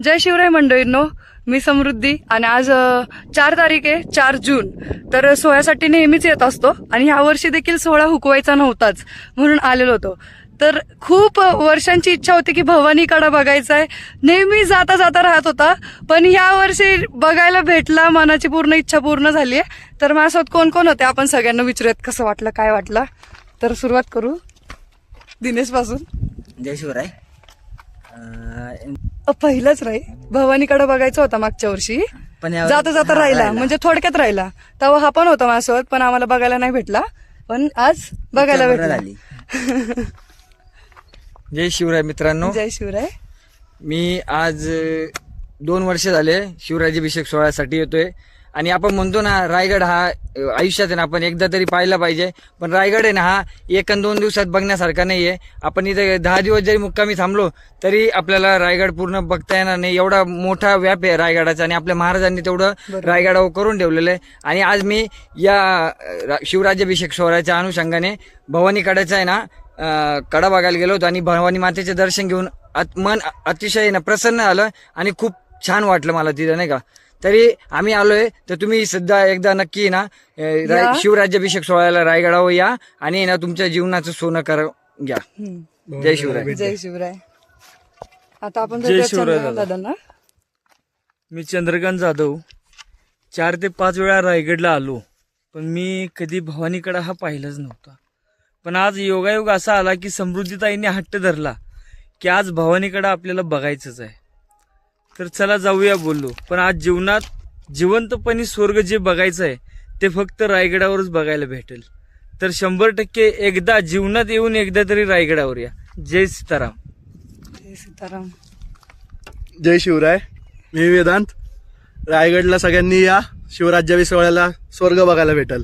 जय शिवराय मंडळींनो, मी समृद्धी आणि आज 4 तारीख आहे, 4 जून. तर सोहळ्यासाठी नेहमीच येत असतो आणि ह्या वर्षी देखील सोहळा हुकवायचा नव्हताच म्हणून आलेलो होतो. तर खूप वर्षांची इच्छा होती की भवानीकडा बघायचा आहे. नेहमी जाता जाता राहत होता, पण या वर्षी बघायला भेटला. मनाची पूर्ण इच्छा पूर्ण झाली आहे. तर माझ्यासोबत कोण कोण होते आपण सगळ्यांना विचारूयात, कसं वाटलं, काय वाटलं. तर सुरुवात करू दिनेश पासून. जय शिवराय. पहिलंच राही भवानीकडे बघायचा होता मागच्या वर्षी, पण जाता जाता राहिला, म्हणजे थोडक्यात राहिला. तेव्हा हा पण होता माझ्यासोबत, पण आम्हाला बघायला नाही भेटला. पण आज बघायला भेटला. जय शिवराय मित्रांनो. जय शिवराय. मी आज 2 वर्ष झाले शिवराज्याभिषेक सोहळ्यासाठी येतोय. आणि आपण म्हणतो ना, रायगड हा आयुष्यात आहे ना आपण एकदा तरी पाहायला पाहिजे. पण रायगड आहे ना हा 1 आणि 2 दिवसात बघण्यासारखा नाहीये. आपण इथे 10 दिवस जरी मुक्कामी थांबलो तरी आपल्याला रायगड पूर्ण बघता येणार नाही. एवढा मोठा व्याप आहे रायगडाचा आणि आपल्या महाराजांनी तेवढं रायगडावर करून ठेवलेलं आहे. आणि आज मी या शिवराज्याभिषेक सोहळ्याच्या अनुषंगाने भवानीकडाचा आहे ना कडा बघायला गेलो होतो आणि भवानी मातेचे दर्शन घेऊन मन अतिशय ना प्रसन्न झालं आणि खूप छान वाटलं मला तिथं, नाही का. तरी आम्ही आलोय, तर तुम्ही सुद्धा एकदा नक्की ना शिवराज्याभिषेक सोहळ्याला रायगडावर या आणि ना तुमच्या जीवनाचं सोनं कर घ्या. जय शिवराय. जय शिवराय. आता आपण जय शिवराय दादांना. मी चंद्रकांत जाधव 4 ते 5 वेळा रायगडला आलो, पण मी कधी भवानीकडा हा पाहिलाच नव्हता. पण आज योगायोग असा आला की समृद्धीताईंनी हट्ट धरला की आज भवानीकडा आपल्याला बघायचंच आहे. तर चला जाऊया बोललो. पण आज जीवनात जिवंतपणी स्वर्ग जे बघायचं आहे ते फक्त रायगडावरच बघायला भेटेल. तर 100% एकदा जीवनात येऊन एकदा तरी रायगडावर या. जय सीताराम. जय सीताराम. जय शिवराय. मी वेदांत. रायगडला सगळ्यांनी या, शिवराज्याभिषेक सोहळ्याला स्वर्ग बघायला भेटल.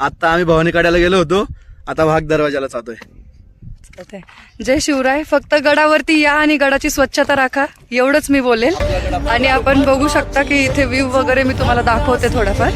आता आम्ही भवानीकड्याला गेलो होतो, आता वाघ दरवाजाला जातोय. जय शिवराय. फक्त गडावरती या आणि गडाची स्वच्छता राखा, एवढंच मी बोलेल. आणि आपण बघू शकता की इथे व्ह्यू वगैरे मी तुम्हाला दाखवते थोडाफार.